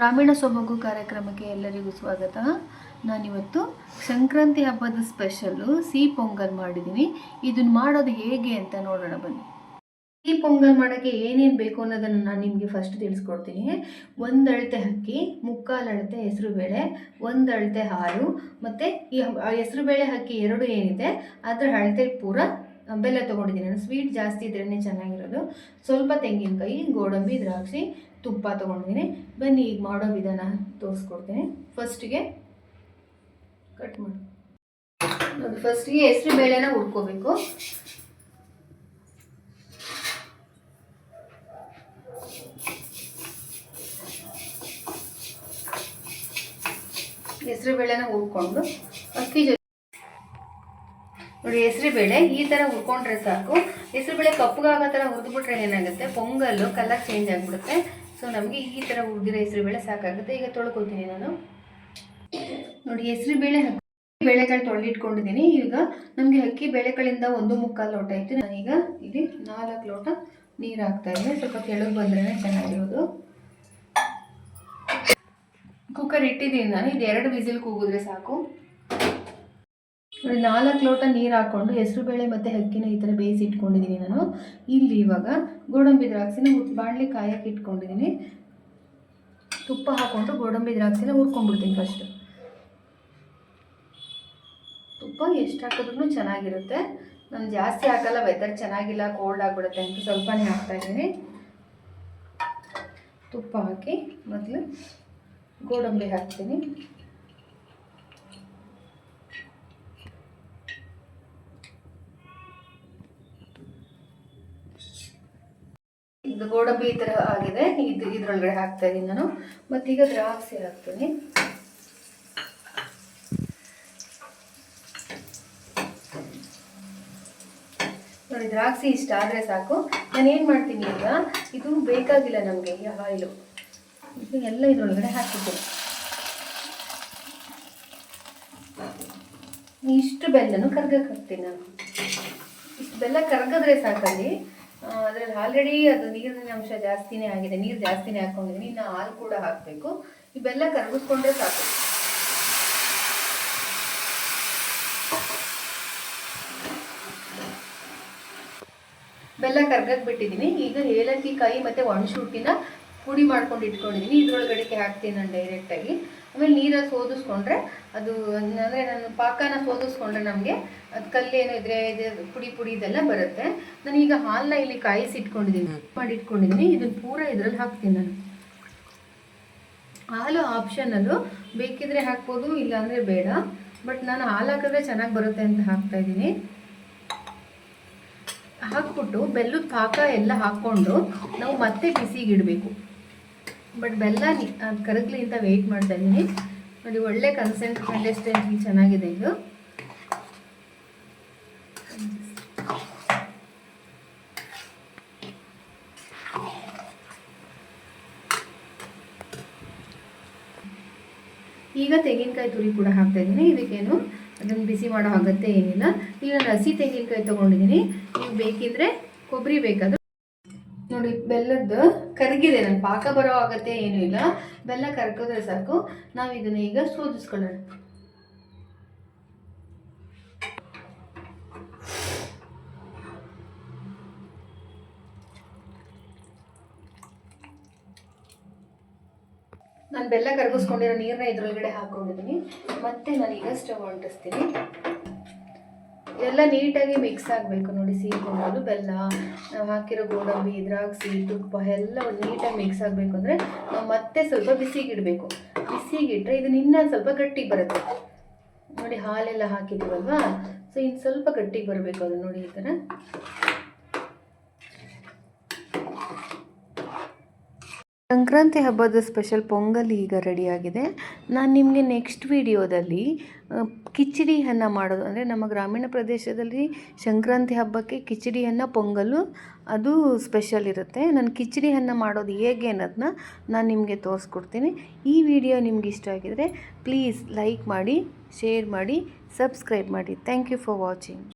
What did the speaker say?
ಗ್ರಾಮೀಣ ಸೊಬಗು ಕಾರ್ಯಕ್ರಮಕ್ಕೆ ಎಲ್ಲರಿಗೂ ಸ್ವಾಗತ. ನಾನಿವತ್ತು ಸಂಕ್ರಾಂತಿ ಹಬ್ಬದ ಸ್ಪೆಷಲ್ಲು ಸಿಹಿ ಪೊಂಗಲ್ ಮಾಡಿದ್ದೀನಿ. ಇದನ್ನು ಮಾಡೋದು ಹೇಗೆ ಅಂತ ನೋಡೋಣ ಬನ್ನಿ. ಸಿಹಿ ಪೊಂಗಲ್ ಮಾಡೋಕ್ಕೆ ಏನೇನು ಬೇಕು ಅನ್ನೋದನ್ನು ನಾನು ನಿಮಗೆ ಫಸ್ಟ್ ತಿಳಿಸ್ಕೊಡ್ತೀನಿ. 1 ಅಳತೆ ಅಕ್ಕಿ, 3/4 ಅಳತೆ ಹೆಸರುಬೇಳೆ, 1 ಅಳತೆ ಹಾಲು, ಮತ್ತು ಈ ಹೆಸರುಬೇಳೆ ಅಕ್ಕಿ 2 ಏನಿದೆ ಅದರ ಅಳತೆ ಪೂರ ಬೆಲ್ಲ ತೊಗೊಂಡಿದ್ದೀನಿ. ನಾನು ಸ್ವೀಟ್ ಜಾಸ್ತಿ ಇದ್ರೇ ಚೆನ್ನಾಗಿರೋದು. ಸ್ವಲ್ಪ ತೆಂಗಿನಕಾಯಿ, ಗೋಡಂಬಿ, ದ್ರಾಕ್ಷಿ, ತುಪ್ಪ ತೊಗೊಂಡಿದ್ದೀನಿ. ಬನ್ನಿ ಈಗ ಮಾಡೋ ವಿಧಾನ ತೋರಿಸ್ಕೊಡ್ತೀನಿ. ಫಸ್ಟಿಗೆ ಕಟ್ ಮಾಡಿ ನೋಡಿ. ಫಸ್ಟಿಗೆ ಹೆಸರು ಬೇಳೆನ ಹುರ್ಕೋಬೇಕು. ಹೆಸರು ಬೇಳೆನ ಹುರ್ಕೊಂಡು ಅಕ್ಕಿ ಜೊತೆ ನೋಡಿ, ಹೆಸರುಬೇಳೆ ಈ ಥರ ಹುರ್ಕೊಂಡ್ರೆ ಸಾಕು. ಹೆಸರುಬೇಳೆ ಕಪ್ಪಗಾಗೋ ಥರ ಹುರಿದ್ಬಿಟ್ರೆ ಏನಾಗುತ್ತೆ, ಪೊಂಗಲ್ಲು ಕಲರ್ ಚೇಂಜ್ ಆಗಿಬಿಡುತ್ತೆ. ಸೊ ನಮಗೆ ಈ ಥರ ಹುರಿದಿರೋ ಹೆಸರುಬೇಳೆ ಸಾಕಾಗುತ್ತೆ. ಈಗ ತೊಳ್ಕೊತೀನಿ ನಾನು. ನೋಡಿ, ಹೆಸರುಬೇಳೆ ಬೇಳೆಗಳು ತೊಳೆದಿಟ್ಕೊಂಡಿದ್ದೀನಿ. ಈಗ ನಮಗೆ ಅಕ್ಕಿ ಬೇಳೆಗಳಿಂದ 1 ಮುಕ್ಕಾಲು ಲೋಟ ಇತ್ತು. ನಾನೀಗ ಇಲ್ಲಿ 4 ಲೋಟ ನೀರು ಹಾಕ್ತಾಯಿದ್ದೀನಿ. ಸ್ವಲ್ಪ ಕೆಳಗೆ ಬಂದ್ರೇ ಚೆನ್ನಾಗಿರೋದು. ಕುಕ್ಕರ್ ಇಟ್ಟಿದ್ದೀನಿ ನಾನು. ಇದು 2 ವಿಸಿಲ್ ಕೂಗಿದ್ರೆ ಸಾಕು. ನೋಡಿ, 4 ಲೋಟ ನೀರು ಹಾಕ್ಕೊಂಡು ಹೆಸರುಬೇಳೆ ಮತ್ತು ಅಕ್ಕಿನ ಈ ಥರ ಬೇಯಿಸಿ ಇಟ್ಕೊಂಡಿದ್ದೀನಿ ನಾನು. ಇಲ್ಲಿ ಇವಾಗ ಗೋಡಂಬಿ ದ್ರಾಕ್ಷಿನ ಬಾಣಲಿ ಕಾಯಕ್ಕೆ ಇಟ್ಕೊಂಡಿದ್ದೀನಿ. ತುಪ್ಪ ಹಾಕ್ಕೊಂಡು ಗೋಡಂಬಿ ದ್ರಾಕ್ಷಿನ ಹುರ್ಕೊಂಡ್ಬಿಡ್ತೀನಿ ಫಸ್ಟ್. ತುಪ್ಪ ಎಷ್ಟು ಹಾಕಿದ್ರೂ ಚೆನ್ನಾಗಿರುತ್ತೆ. ನಾನು ಜಾಸ್ತಿ ಹಾಕಲ್ಲ, ವೆದರ್ ಚೆನ್ನಾಗಿಲ್ಲ, ಕೋಲ್ಡ್ ಆಗಿಬಿಡುತ್ತೆ ಅಂತ ಸ್ವಲ್ಪನೇ ಹಾಕ್ತಾಯಿದ್ದೀನಿ. ತುಪ್ಪ ಹಾಕಿ ಮೊದಲು ಗೋಡಂಬಿ ಹಾಕ್ತೀನಿ. ಇದು ಗೋಡಂಬಿ ಈ ಥರ ಆಗಿದೆ. ಇದ್ರೊಳಗಡೆ ಹಾಕ್ತಾ ಇದ್ದೀನಿ ನಾನು. ಮತ್ತೀಗ ದ್ರಾಕ್ಷಿ ಹಾಕ್ತೀನಿ. ನೋಡಿ, ದ್ರಾಕ್ಷಿ ಇಷ್ಟ ಆದರೆ ಸಾಕು. ನಾನು ಏನು ಮಾಡ್ತೀನಿ ಈಗ, ಇದು ಬೇಕಾಗಿಲ್ಲ ನಮಗೆ ಈ ಆಯಿಲು, ಎಲ್ಲ ಇದ್ರೊಳಗಡೆ ಹಾಕಿದ್ದೀನಿ. ಇಷ್ಟು ಬೆಲ್ಲನೂ ಕರ್ಗಕ್ಕೆ ಹಾಕ್ತೀನಿ ನಾನು. ಇಷ್ಟು ಬೆಲ್ಲ ಕರ್ಗಿದ್ರೆ ಸಾಕಲ್ಲಿ. ಅದರಲ್ಲಿ ಆಲ್ರೆಡಿ ಅದು ನೀರಿನ ಅಂಶ ಜಾಸ್ತಿನೇ ಆಗಿದೆ, ನೀರು ಜಾಸ್ತಿನೇ ಹಾಕ್ಕೊಂಡಿದ್ದೀನಿ. ಇನ್ನು ಹಾಲು ಕೂಡ ಹಾಕಬೇಕು. ಈ ಬೆಲ್ಲ ಕರಗಿಸ್ಕೊಂಡ್ರೆ ಸಾಕು. ಬೆಲ್ಲ ಕರ್ಗಕ್ಕೆ ಬಿಟ್ಟಿದ್ದೀನಿ. ಈಗ ಏಲಕ್ಕಿ ಕಾಯಿ ಮತ್ತು ಒಣಶುಂಠಿನ ಪುಡಿ ಮಾಡ್ಕೊಂಡು ಇಟ್ಕೊಂಡಿದ್ದೀನಿ. ಇದ್ರೊಳಗಡೆಗೆ ಹಾಕ್ತೀನಿ ನಾನು ಡೈರೆಕ್ಟಾಗಿ. ಆಮೇಲೆ ನೀರಲ್ಲಿ ಸೋದಿಸ್ಕೊಂಡ್ರೆ ಅದು, ಅಂದರೆ ನಾನು ಪಾಕನ ಸೋದಿಸ್ಕೊಂಡ್ರೆ ನಮಗೆ ಅದು ಕಲ್ಲೇನೋ ಇದ್ರೆ ಇದು ಪುಡಿ ಇದೆಲ್ಲ ಬರುತ್ತೆ. ನಾನೀಗ ಹಾಲನ್ನ ಇಲ್ಲಿ ಕಾಯಿಸಿ ಇಟ್ಕೊಂಡಿದ್ದೀನಿ. ಇದನ್ನು ಪೂರ ಇದರಲ್ಲಿ ಹಾಕ್ತೀನಿ ನಾನು. ಹಾಲು ಆಪ್ಷನಲ್ಲು, ಬೇಕಿದ್ರೆ ಹಾಕ್ಬೋದು, ಇಲ್ಲಾಂದರೆ ಬೇಡ. ಬಟ್ ನಾನು ಹಾಲು ಹಾಕಿದ್ರೆ ಚೆನ್ನಾಗಿ ಬರುತ್ತೆ ಅಂತ ಹಾಕ್ತಾಯಿದ್ದೀನಿ. ಹಾಕ್ಬಿಟ್ಟು ಬೆಲ್ಲದ ಪಾಕ ಎಲ್ಲ ಹಾಕ್ಕೊಂಡು ನಾವು ಮತ್ತೆ ಬಿಸಿಗಿಡಬೇಕು. ಬಟ್ ಬೆಲ್ಲ ಅದು ಕರಗಲಿ ಅಂತ ವೆಯ್ಟ್ ಮಾಡ್ತಾ ಇದ್ದೀನಿ. ನೋಡಿ, ಒಳ್ಳೆ ಕನ್ಸಿಸ್ಟೆನ್ಸಿ ಚೆನ್ನಾಗಿದೆ ಇದು. ಈಗ ತೆಂಗಿನಕಾಯಿ ತುರಿ ಕೂಡ ಹಾಕ್ತಾ ಇದ್ದೀನಿ. ಇದಕ್ಕೇನು ಅದನ್ನು ಬಿಸಿ ಮಾಡೋ ಅಗತ್ಯ ಏನಿಲ್ಲ. ಈಗ ನಾನು ಹಸಿ ತೆಂಗಿನಕಾಯಿ ತೊಗೊಂಡಿದ್ದೀನಿ. ನೀವು ಬೇಕಿದ್ರೆ ಕೊಬ್ಬರಿ ಬೇಕಾದರೂ ನೋಡಿ. ಬೆಲ್ಲದ್ದು ಕರಗಿದೆ, ನಾನು ಪಾಕ ಬರೋ ಅಗತ್ಯ ಏನೂ ಇಲ್ಲ. ಬೆಲ್ಲ ಕರ್ಕಿದ್ರೆ ಸಾಕು. ನಾವು ಇದನ್ನು ಈಗ ಸೋದಿಸ್ಕೊಳ್ಳೋಣ. ನಾನು ಬೆಲ್ಲ ಕರಗಿಸ್ಕೊಂಡಿರೋ ನೀರನ್ನ ಇದ್ರೊಳಗಡೆ ಹಾಕ್ಕೊಂಡಿದ್ದೀನಿ. ಮತ್ತೆ ನಾನೀಗ ಸ್ಟವ್ ಅಂಟಿಸ್ತೀನಿ. ಎಲ್ಲ ನೀಟಾಗಿ ಮಿಕ್ಸ್ ಆಗಬೇಕು. ನೋಡಿ, ಸಿಹಿ ಪೊಂಗಲು, ಬೆಲ್ಲ, ನಾವು ಹಾಕಿರೋ ಗೋಡಂಬಿ, ದ್ರಾಕ್ಷಿ, ತುಪ್ಪ ಎಲ್ಲ ನೀಟಾಗಿ ಮಿಕ್ಸ್ ಆಗಬೇಕು. ಅಂದರೆ ನಾವು ಮತ್ತೆ ಸ್ವಲ್ಪ ಬಿಸಿಗಿಡಬೇಕು. ಬಿಸಿಗಿಟ್ರೆ ಇದು ಇನ್ನೂ ಸ್ವಲ್ಪ ಗಟ್ಟಿಗೆ ಬರುತ್ತೆ. ನೋಡಿ, ಹಾಲೆಲ್ಲ ಹಾಕಿದ್ದೀವಲ್ವಾ, ಸೊ ಇನ್ನು ಸ್ವಲ್ಪ ಗಟ್ಟಿಗೆ ಬರಬೇಕು ಅದು. ನೋಡಿ, ಈ ಥರ. ಸಂಕ್ರಾಂತಿ ಹಬ್ಬದ ಸ್ಪೆಷಲ್ ಪೊಂಗಲ್ ಈಗ ರೆಡಿಯಾಗಿದೆ. ನಾನು ನಿಮಗೆ ನೆಕ್ಸ್ಟ್ ವಿಡಿಯೋದಲ್ಲಿ ಕಿಚಡಿ ಅನ್ನ ಮಾಡೋದು, ಅಂದರೆ ನಮ್ಮ ಗ್ರಾಮೀಣ ಪ್ರದೇಶದಲ್ಲಿ ಸಂಕ್ರಾಂತಿ ಹಬ್ಬಕ್ಕೆ ಕಿಚಡಿ ಅನ್ನ, ಪೊಂಗಲು ಅದು ಸ್ಪೆಷಲ್ ಇರುತ್ತೆ. ನಾನು ಕಿಚಡಿ ಅನ್ನ ಮಾಡೋದು ಹೇಗೆ ಅನ್ನೋದನ್ನ ನಾನು ನಿಮಗೆ ತೋರಿಸ್ಕೊಡ್ತೀನಿ. ಈ ವಿಡಿಯೋ ನಿಮ್ಗೆ ಇಷ್ಟ ಆಗಿದರೆ ಪ್ಲೀಸ್ ಲೈಕ್ ಮಾಡಿ, ಶೇರ್ ಮಾಡಿ, ಸಬ್ಸ್ಕ್ರೈಬ್ ಮಾಡಿ. Thank you for watching.